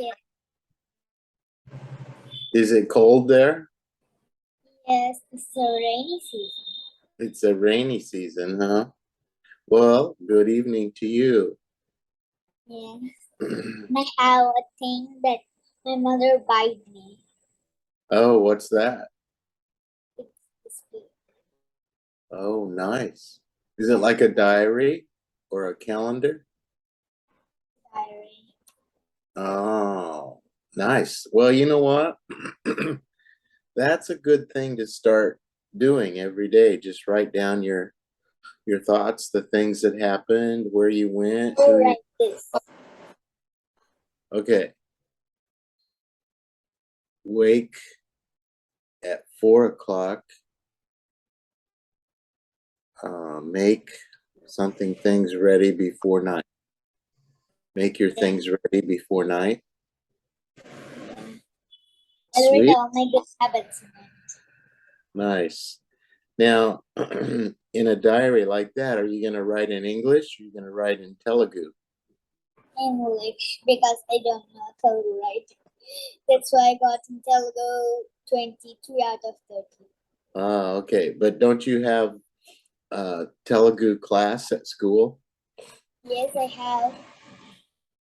Yeah. Is it cold there? Yes, it's a rainy season. It's a rainy season, huh? Well, good evening to you. Yes. I have a thing that my mother bought me. Oh, what's that? It's this big Oh, nice. Is it like a diary or a calendar? diary. Oh, nice. Well, you know what? That's a good thing to start doing every day. Just write down your thoughts, the things that happened, where you went, Go who you... like this. Okay. Wake at 4 o'clock. Make things ready before night. Make your things ready before night. I write Sweet. all my good habits in it. Nice. Now, in a diary like that, are you going to write in English or are you going to write in Telugu? English because I don't know Telugu writing. That's why I got in Telugu 23 out of 30. Ah, okay. But don't you have Telugu class at school? Yes, I have.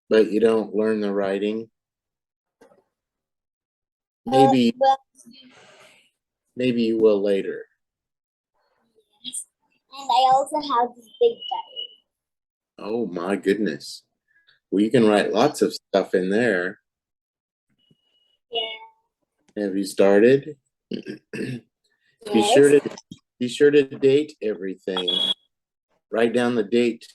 But you don't learn the writing? Uh, Maybe but maybe you will later. yes. And I also have this big diary. Oh my goodness. Well, you can write lots of stuff in there. Yeah. Have you started? Be sure Yes. to date everything. Write down the date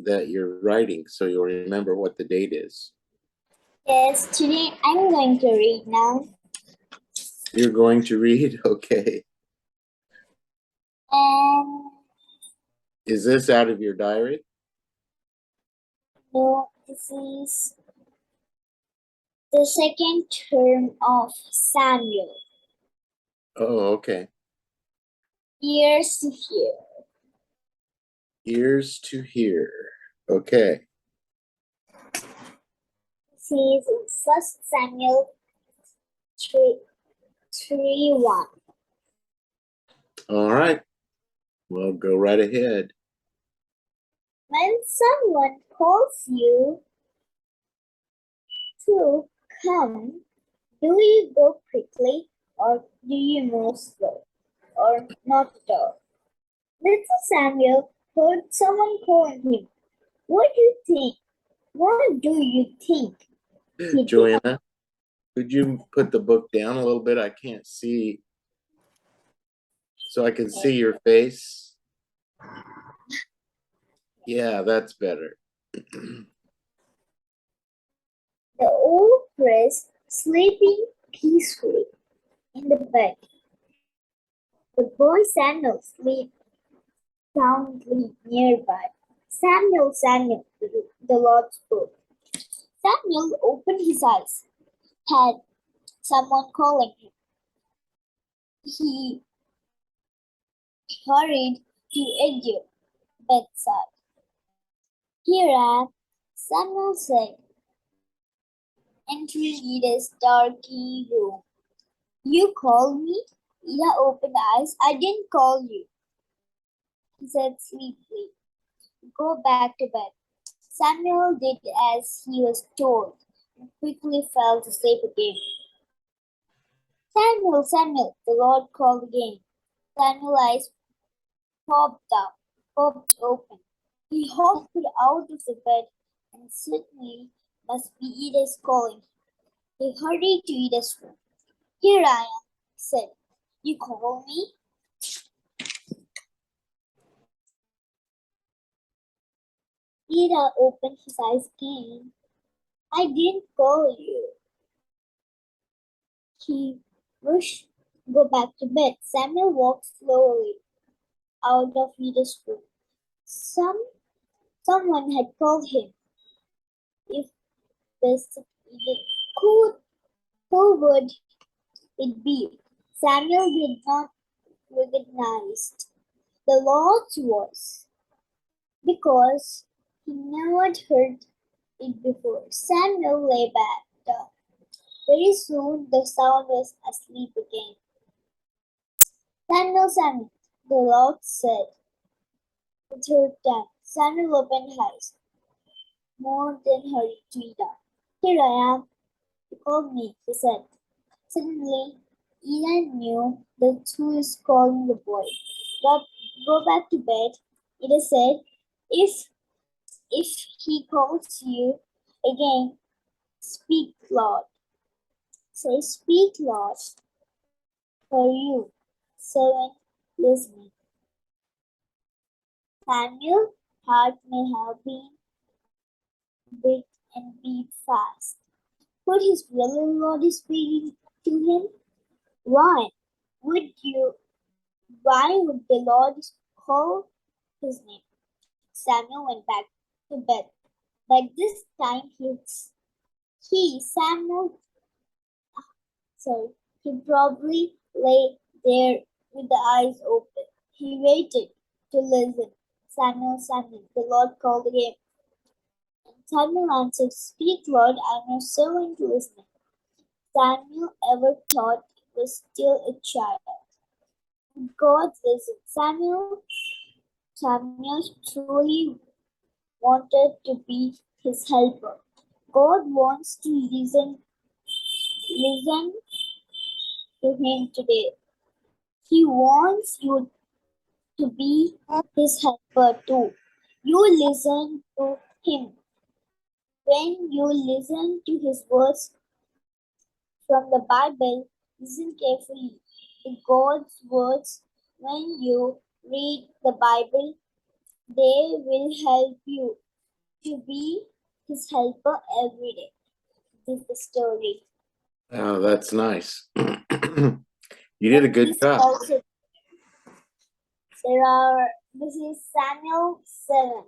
that you're writing so you'll remember what the date is. Yes, today I'm going to read now. You're going to read? Okay. And Is this out of your diary? no, this is the second term of Samuel. Oh, okay. Years to hear. Ears to hear. Okay. This is in 1 Samuel 3:1. All right. Well, go right ahead. When someone calls you to come, do you go quickly or do you move slow or not at all? Little Samuel heard someone calling him. What do you think? What do you think he did? Joanna, could you put the book down a little bit? I can't see. So I can see your face. Yeah, that's better. The old priest sleeping peacefully in the bed. The boy Samuel slept soundly nearby. Samuel, Samuel, the Lord spoke. Samuel opened his eyes. Had someone calling him. He hurried to Edge's bedside. Here I am, Samuel said, entering Ida's darky room. You called me? Ida opened eyes. I didn't call you, he said sleepily. Go back to bed. Samuel did as he was told and quickly fell asleep again. Samuel, Samuel, the Lord called again. Samuel's eyes popped open. He hopped out of the bed and certainly must be Ida's calling. He hurried to Ida's room. Here I am, he said. You call me? Ida opened his eyes again. I didn't call you. He rushed go back to bed. Samuel walked slowly out of Ida's room. Someone had called him. If this who would it be? Samuel did not recognize the Lord's voice because he never heard it before. Samuel lay back down Very soon the sound was asleep again. Samuel, Samuel, the Lord said the third time. Samuel opened his eyes, more than hurried to eat up. Here I am, you called me, he said. Suddenly, Eli knew that who is calling the boy. Go, go back to bed, Ida said. If he calls you again, speak, Lord. Say, speak, Lord, for you, servant listening. Samuel's heart may have been big and beat fast. Could his brother-in-law be speaking to him? Why would you? Why would the Lord call his name? Samuel went back to bed. But this time Samuel, he probably lay there with the eyes open. He waited to listen. Samuel, Samuel, the Lord called again. And Samuel answered, speak, Lord, I am your servant listening. Samuel ever thought he was still a child. God listened. Samuel truly wanted to be his helper. God wants to listen to him today. He wants you to be his helper too. You listen to him. When you listen to his words from the Bible, listen carefully to God's words. When you read the Bible, they will help you to be his helper every day. This is the story. Oh, that's nice. You did a good job. Also, this is Samuel 7.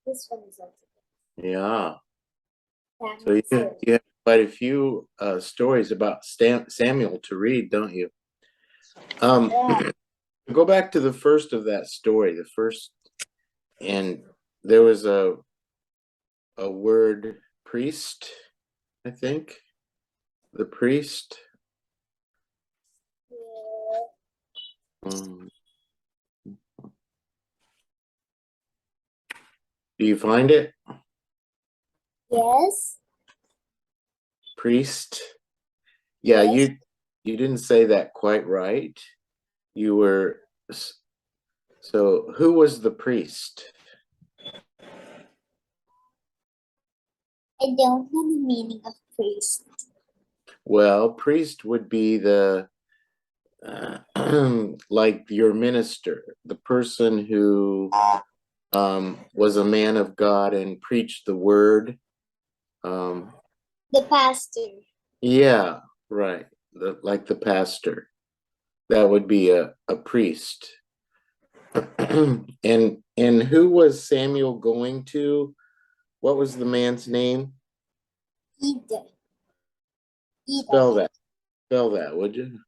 This one is also Yeah. So Samuel 7. you have quite a few stories about Samuel to read, don't you? Yeah. Go back to the first of that story, the first, and there was a word priest, I think. The priest. Um, do you find it? Yes. Priest. Yeah, Yes. you didn't say that quite right. You were, so who was the priest? I don't know the meaning of priest. Well, priest would be the like your minister, the person who was a man of God and preached the word. The pastor. Yeah, right. Like the pastor. That would be a priest. and who was Samuel going to? What was the man's name? Either. Spell that. Spell that, would you?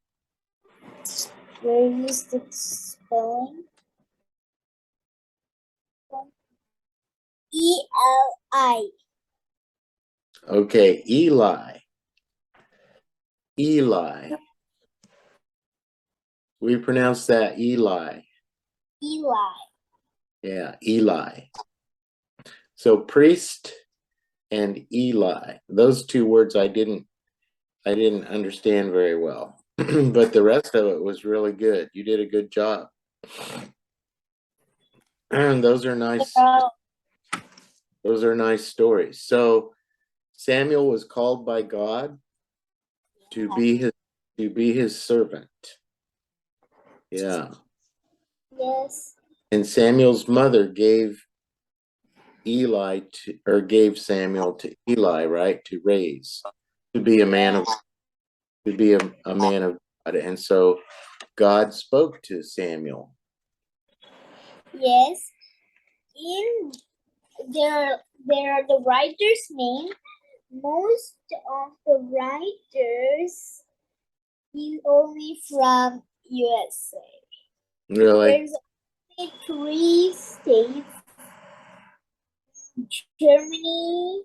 Where is the spelling? Eli. Okay, Eli. Eli. We pronounce that Eli. Eli. Yeah, Eli. So priest and Eli. Those two words I didn't understand very well. But the rest of it was really good. You did a good job. And those are nice. Those are nice stories. So Samuel was called by God to be his servant. Yeah. Yes. And Samuel's mother gave Samuel to Eli, right, to raise, to be a man of God. And so God spoke to Samuel. Yes. In there are the writer's name. Most of the writers is only from USA. Really? There's only 3 states. Germany,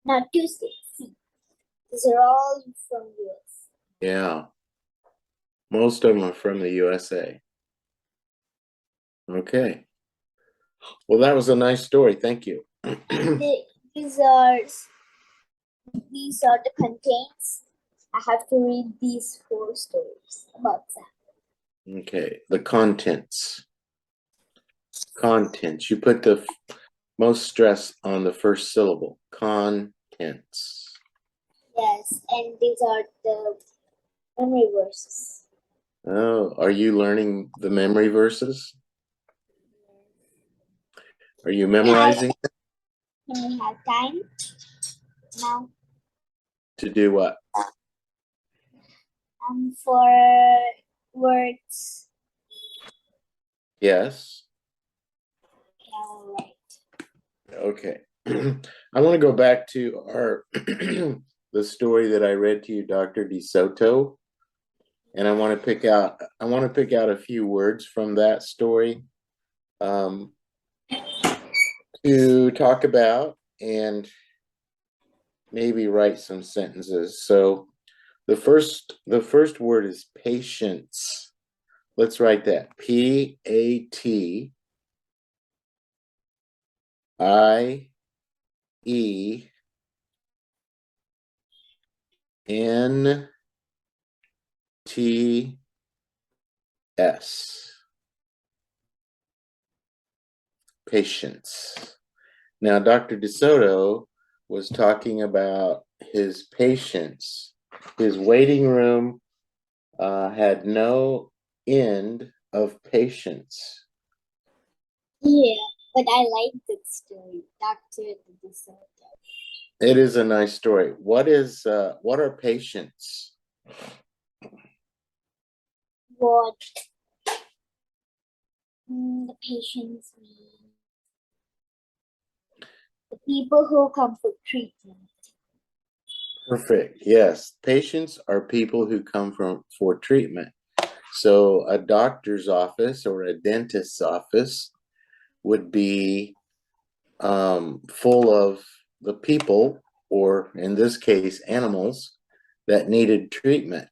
not 2 states. These are all from US. Yeah. Most of them are from the USA. Okay. Well, that was a nice story. Thank you. These are the contents. I have to read these 4 stories about that. Okay. The contents. Contents. You put the most stress on the first syllable. Contents. Yes, and these are the memory verses. Oh, are you learning the memory verses? Are you memorizing Can we have time now? to do what? For words. Yes. All right. Okay. I want to go back to our the story that I read to you, Dr. DeSoto, and I want to pick out a few words from that story to talk about and maybe write some sentences. So the first word is patience. Let's write that. Patience. Patience. Now, Dr. DeSoto was talking about his patience. His waiting room had no end of patience. Yeah, but I like that story, Doctor DeSoto. It is a nice story. What are patients? What the patients mean? The people who come for treatment. Perfect. Yes, patients are people who come for treatment. So a doctor's office or a dentist's office would be full of the people, or in this case, animals that needed treatment.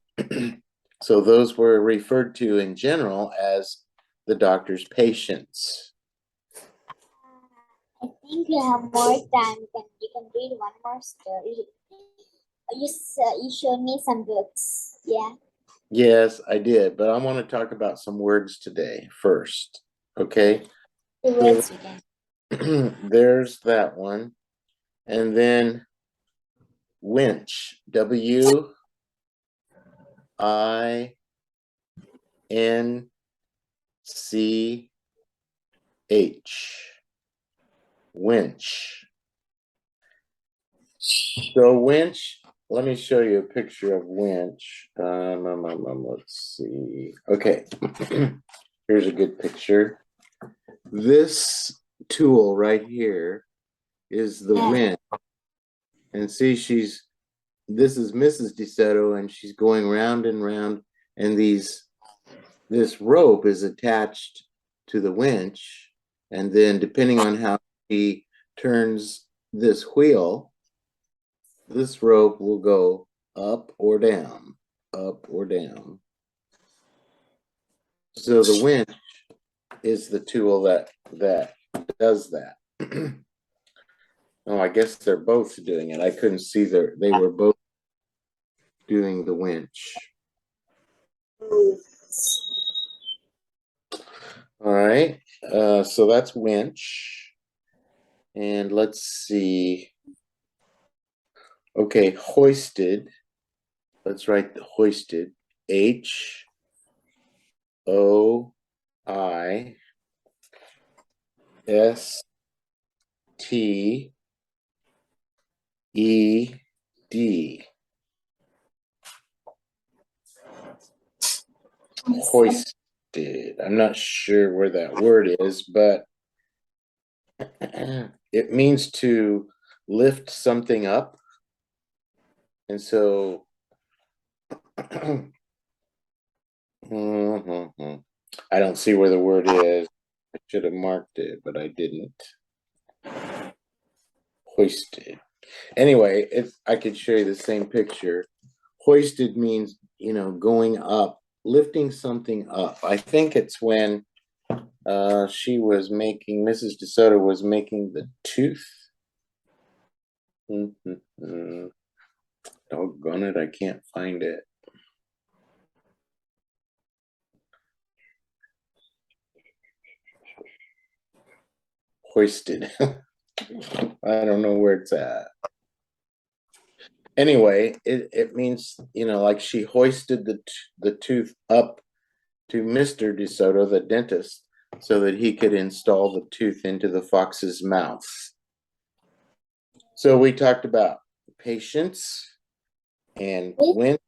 So those were referred to in general as the doctor's patients. I think you have more time. You can read one more story. You showed me some books. Yeah. Yes, I did, but I want to talk about some words today first. Okay, The so words again. there's that one, and then winch. WINCH. Winch. So winch, let me show you a picture of winch. Let's see. Okay, here's a good picture. This tool right here is the winch. And see, this is Mrs. DeSoto, and she's going round and round, and this rope is attached to the winch, and then depending on how she turns this wheel, this rope will go up or down, up or down. So the winch is the tool that does that. Oh, I guess they're both doing it. I couldn't see they were both doing the winch. All right. So that's winch. And let's see. Okay, hoisted. Let's write the hoisted. HOISTED. Hoisted. I'm not sure where that word is, but it means to lift something up. And so I don't see where the word is. I should have marked it, but I didn't. Hoisted. Anyway, I could show you the same picture. Hoisted means, going up, lifting something up. I think it's when Mrs. DeSoto was making the tooth. Doggone it, I can't find it. Hoisted. I don't know where it's at. Anyway, it means, like she hoisted the tooth up to Mr. DeSoto, the dentist, so that he could install the tooth into the fox's mouth. So we talked about patience and went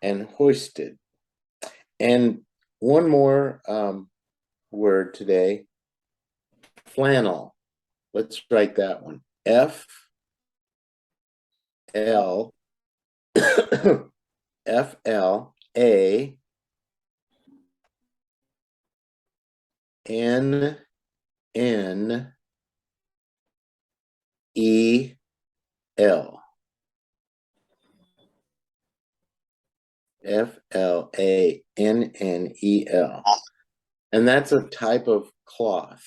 and hoisted. And one more word today, flannel. Let's write that one. F-L F-L-A N-N-E-L. Flannel. And that's a type of cloth.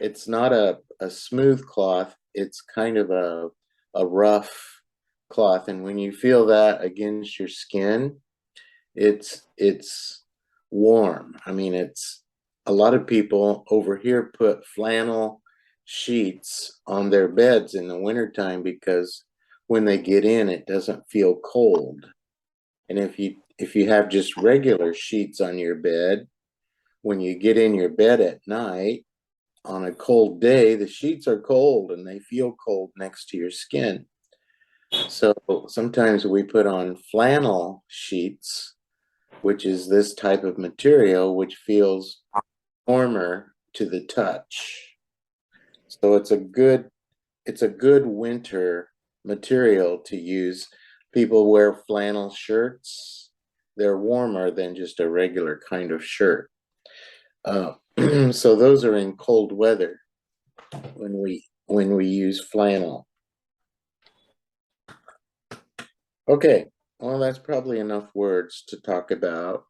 It's not a smooth cloth. It's kind of a rough cloth. And when you feel that against your skin, it's warm. I mean, it's a lot of people over here put flannel sheets on their beds in the wintertime because when they get in, it doesn't feel cold. And if you have just regular sheets on your bed, when you get in your bed at night on a cold day, the sheets are cold and they feel cold next to your skin. So sometimes we put on flannel sheets, which is this type of material, which feels warmer to the touch. So it's a good winter material to use. People wear flannel shirts. They're warmer than just a regular kind of shirt. So those are in cold weather when we use flannel. Okay, well, that's probably enough words to talk about.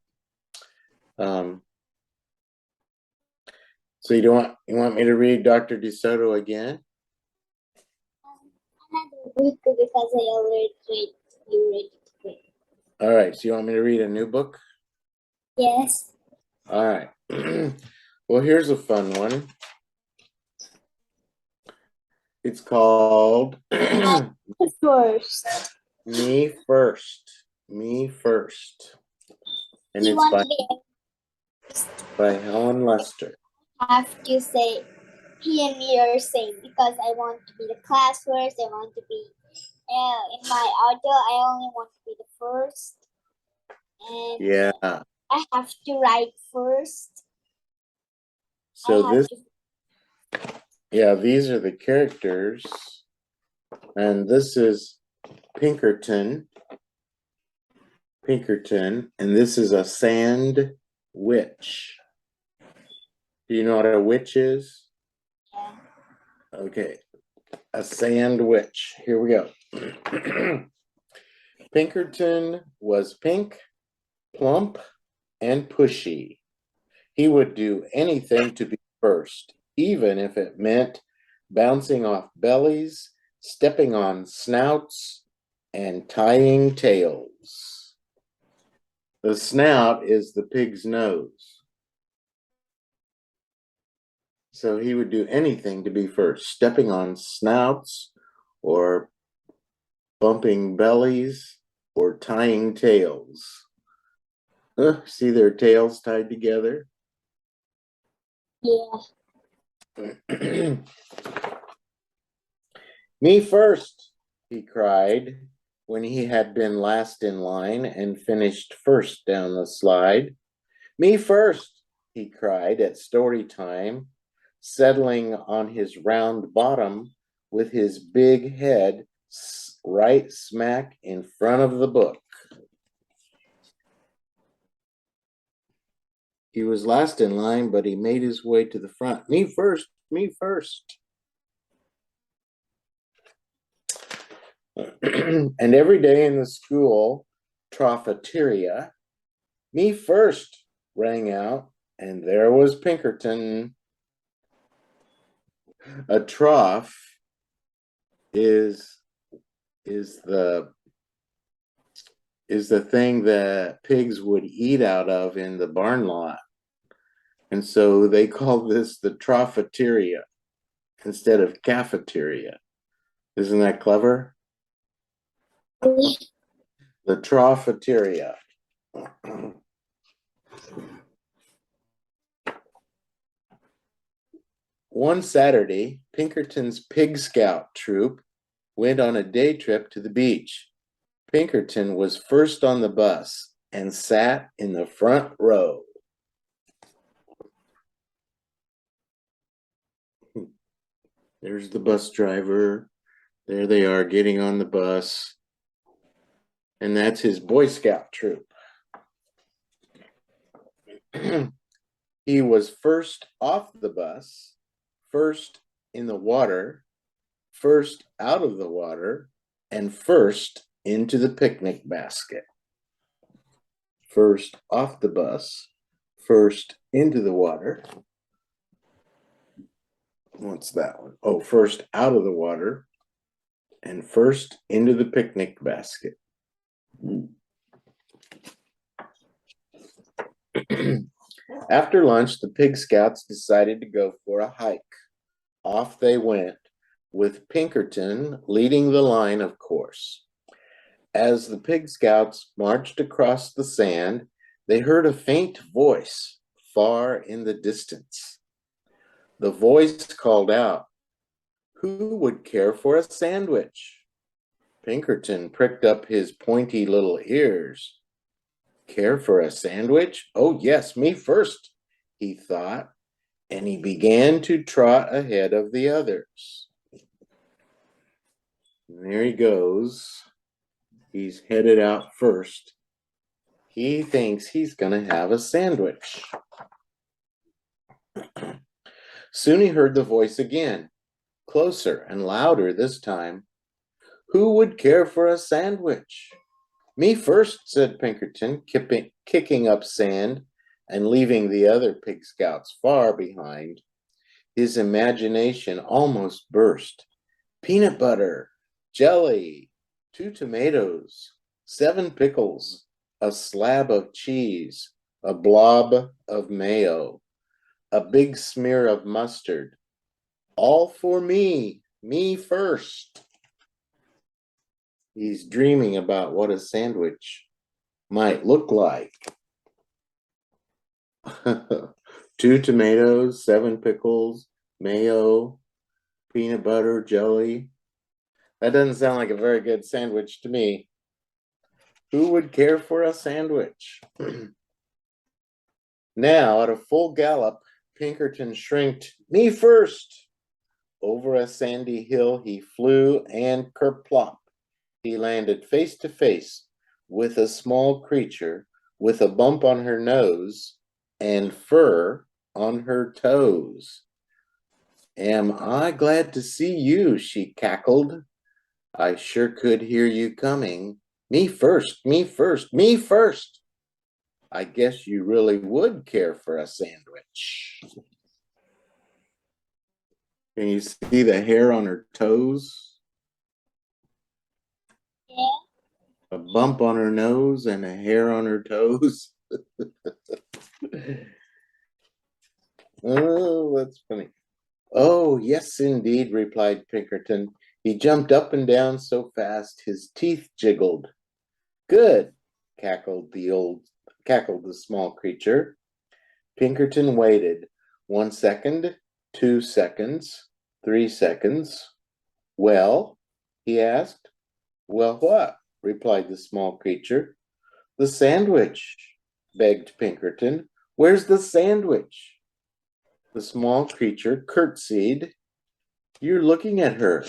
So you want me to read Dr. DeSoto again? Another book because I already read. You read it. All right. So you want me to read a new book? Yes. All right. Well, here's a fun one. It's called First. Me First. Me First. And You it's want to by Helen Lester. have to say he and me are same because I want to be the class first. I want to be in my auto. I only want to be the first, and Yeah. I have to write first. So these are the characters, and this is Pinkerton, and this is a sand witch. Do you know what a witch is? Yeah. Okay, a sand witch. Here we go. Pinkerton was pink, plump, and pushy. He would do anything to be first, even if it meant bouncing off bellies, stepping on snouts, and tying tails. The snout is the pig's nose. So he would do anything to be first, stepping on snouts or bumping bellies or tying tails. See their tails tied together? Yeah. Me first, he cried when he had been last in line and finished first down the slide. Me first, he cried at story time, settling on his round bottom with his big head right smack in front of the book. He was last in line, but he made his way to the front. Me first, me first. And every day in the school troughateria, "Me first" rang out, and there was Pinkerton. A trough is is the is the thing that pigs would eat out of in the barn lot. And so they call this the troughateria instead of cafeteria. Isn't that clever? The troughateria. One Saturday, Pinkerton's Pig Scout troop went on a day trip to the beach. Pinkerton was first on the bus and sat in the front row. There's the bus driver. There they are getting on the bus. And that's his Boy Scout troop. He was first off the bus, first in the water, first out of the water, and first into the picnic basket. First off the bus, first into the water. What's that one? Oh, first out of the water and first into the picnic basket. After lunch, the Pig Scouts decided to go for a hike. Off they went, with Pinkerton leading the line, of course. As the Pig Scouts marched across the sand, they heard a faint voice far in the distance. The voice called out, "Who would care for a sandwich?" Pinkerton pricked up his pointy little ears. Care for a sandwich? Oh, yes, me first, he thought, and he began to trot ahead of the others. And there he goes. He's headed out first. He thinks he's going to have a sandwich. Soon he heard the voice again, closer and louder this time. Who would care for a sandwich? Me first, said Pinkerton, kicking up sand and leaving the other Pig Scouts far behind. His imagination almost burst. Peanut butter, jelly, 2 tomatoes, 7 pickles, a slab of cheese, a blob of mayo, a big smear of mustard. All for me first. He's dreaming about what a sandwich might look like. 2 tomatoes, 7 pickles, mayo, peanut butter, jelly. That doesn't sound like a very good sandwich to me. Who would care for a sandwich? Now, at a full gallop, Pinkerton shrieked, "Me first!" Over a sandy hill he flew, and kerplop, he landed face to face with a small creature with a bump on her nose and fur on her toes. Am I glad to see you, she cackled. I sure could hear you coming. Me first, me first, me first. I guess you really would care for a sandwich. Can you see the hair on her toes? Yeah. A bump on her nose and a hair on her toes. Oh, that's funny. Oh, yes, indeed, replied Pinkerton. He jumped up and down so fast his teeth jiggled. Good, cackled the small creature. Pinkerton waited. 1 second, 2 seconds, 3 seconds. Well, he asked. Well, what? Replied the small creature. The sandwich, begged Pinkerton. Where's the sandwich? The small creature curtsied. You're looking at her,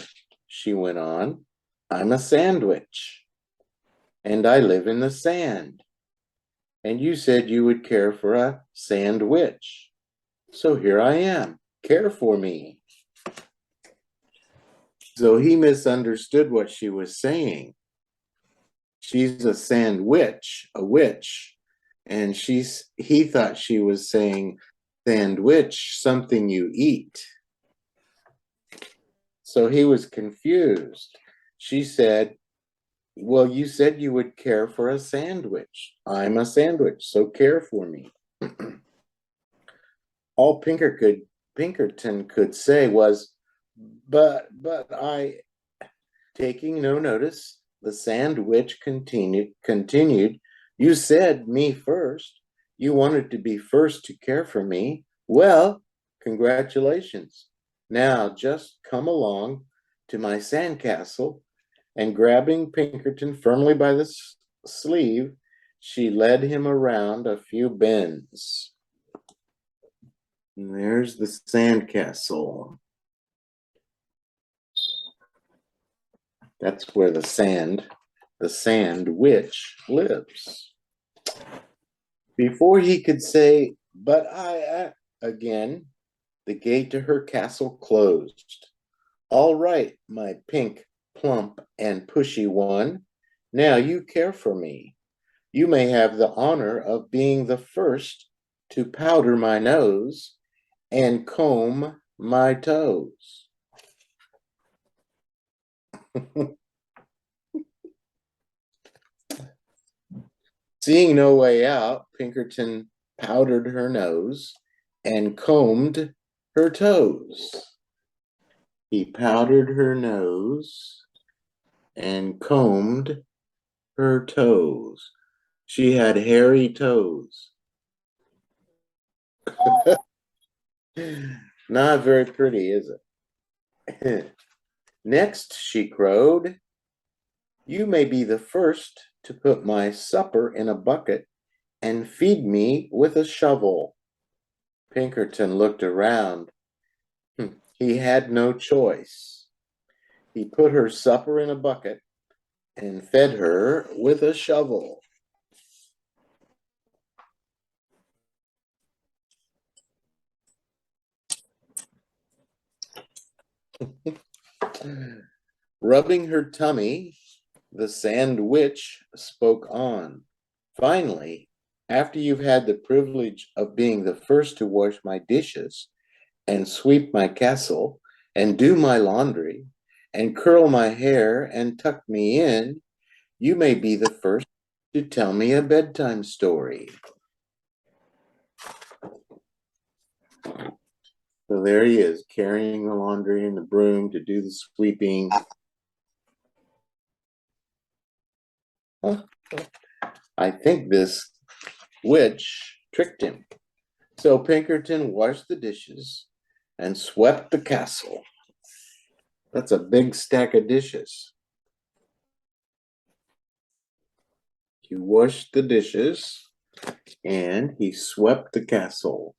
she went on. I'm a sandwich, and I live in the sand. And you said you would care for a sandwich. So here I am. Care for me. So he misunderstood what she was saying. She's a sandwich, a witch, and he thought she was saying sandwich, something you eat. So he was confused. She said, well, you said you would care for a sandwich. I'm a sandwich, so care for me. All Pinkerton could say was, but I, taking no notice, the sandwich continued, you said me first. You wanted to be first to care for me. Well, congratulations. Now just come along to my sandcastle, and grabbing Pinkerton firmly by the sleeve, she led him around a few bends. And there's the sandcastle. That's where the sand witch lives. Before he could say, but I again, the gate to her castle closed. All right, my pink, plump, and pushy one. Now you care for me. You may have the honor of being the first to powder my nose and comb my toes. Seeing no way out, Pinkerton powdered her nose and combed her toes. He powdered her nose and combed her toes. She had hairy toes. Not very pretty, is it? Next, she crowed, you may be the first to put my supper in a bucket and feed me with a shovel. Pinkerton looked around. He had no choice. He put her supper in a bucket and fed her with a shovel. Rubbing her tummy, the sandwich spoke on. Finally, after you've had the privilege of being the first to wash my dishes and sweep my castle and do my laundry and curl my hair and tuck me in, you may be the first to tell me a bedtime story. So there he is, carrying the laundry and the broom to do the sweeping. I think this witch tricked him. So Pinkerton washed the dishes and swept the castle. That's a big stack of dishes. He washed the dishes and he swept the castle.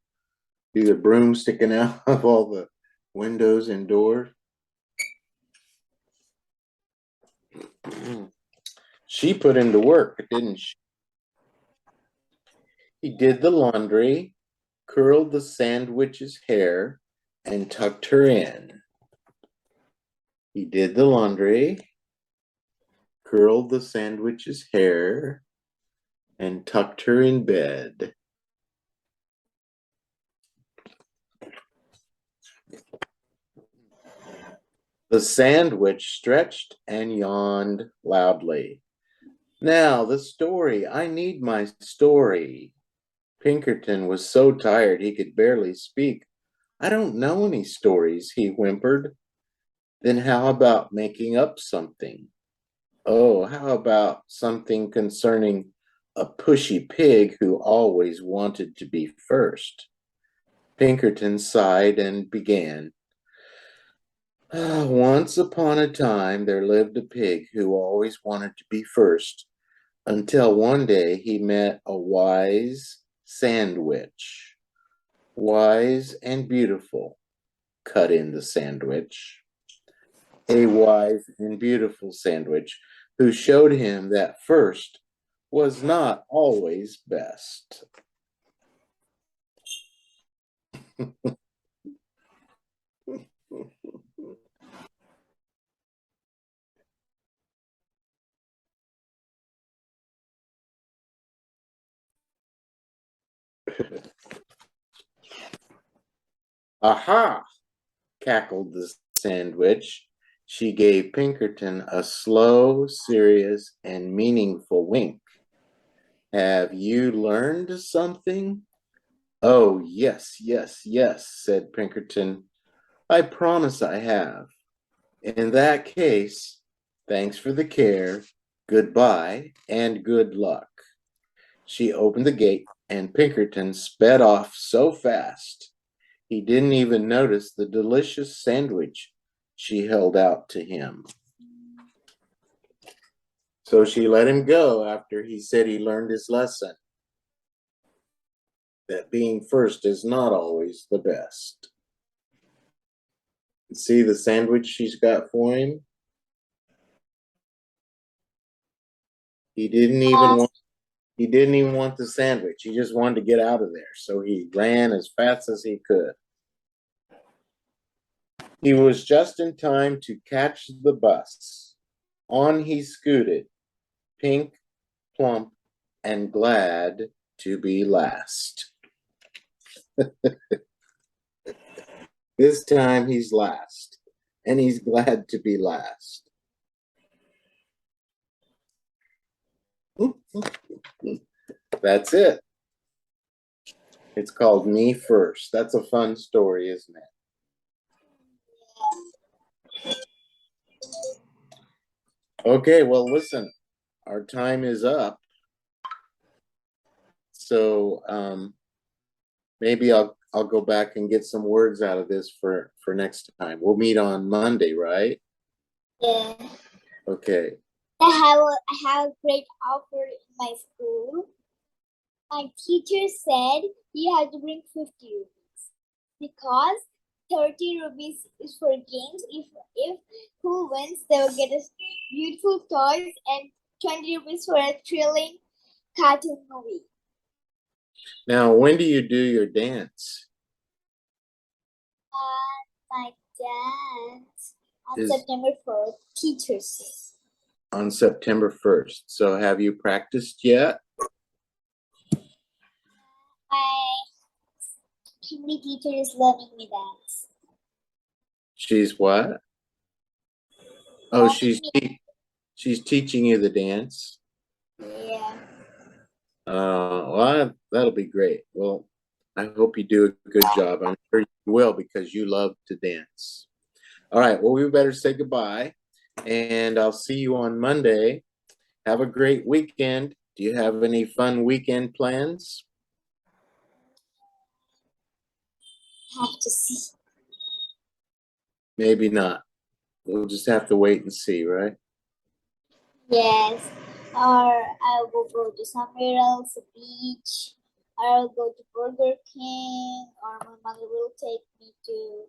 See the broom sticking out of all the windows and doors. She put him to work, didn't she? He did the laundry, curled the sandwich's hair, and tucked her in. He did the laundry, curled the sandwich's hair, and tucked her in bed. The sandwich stretched and yawned loudly. Now, the story. I need my story. Pinkerton was so tired he could barely speak. I don't know any stories, he whimpered. Then how about making up something? Oh, how about something concerning a pushy pig who always wanted to be first? Pinkerton sighed and began. Once upon a time, there lived a pig who always wanted to be first, until one day he met a wise sandwich. Wise and beautiful, cut in the sandwich. A wise and beautiful sandwich who showed him that first was not always best. Aha! Cackled the sandwich. She gave Pinkerton a slow, serious, and meaningful wink. Have you learned something? Oh, yes, yes, yes, said Pinkerton. I promise I have. In that case, thanks for the care, goodbye, and good luck. She opened the gate, and Pinkerton sped off so fast he didn't even notice the delicious sandwich she held out to him. So she let him go after he said he learned his lesson that being first is not always the best. See the sandwich she's got for him? He didn't even want He didn't even want the sandwich. He just wanted to get out of there. So he ran as fast as he could. He was just in time to catch the bus. On he scooted, pink, plump, and glad to be last. This time he's last, and he's glad to be last. That's it. It's called Me First. That's a fun story, isn't it? Okay, well, listen, our time is up. So maybe I'll go back and get some words out of this for next time. We'll meet on Monday, right? Yeah. Okay. I have a great offer in my school. My teacher said you have to bring 50 rupees because 30 rupees is for games. If who wins, they will get us beautiful toys, and 20 rupees for a thrilling cartoon movie. Now, when do you do your dance? My dance on Is September 4th, Teachers Day. on September 1st. So have you practiced yet? My Hindi teacher is learning me dance. She's what? Oh, she's teaching you the dance. Yeah. Well, that'll be great. Well, I hope you do a good job. I'm sure you will because you love to dance. All right. Well, we better say goodbye, and I'll see you on Monday. Have a great weekend. Do you have any fun weekend plans? Have to see. Maybe not. We'll just have to wait and see, right? Yes. Or I will go to somewhere else, a beach. Or I'll go to Burger King. Or my mother will take me to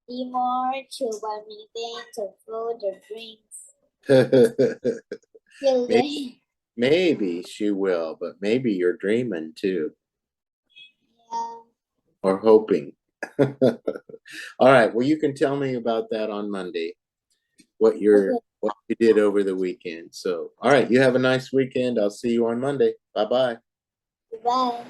D-Mart. She'll buy me things or food or drinks. maybe, maybe she will, but maybe you're dreaming too. Yeah. Or hoping. All right. Well, you can tell me about that on Monday. What you did over the weekend. So, all right. You have a nice weekend. I'll see you on Monday. Bye bye. Bye.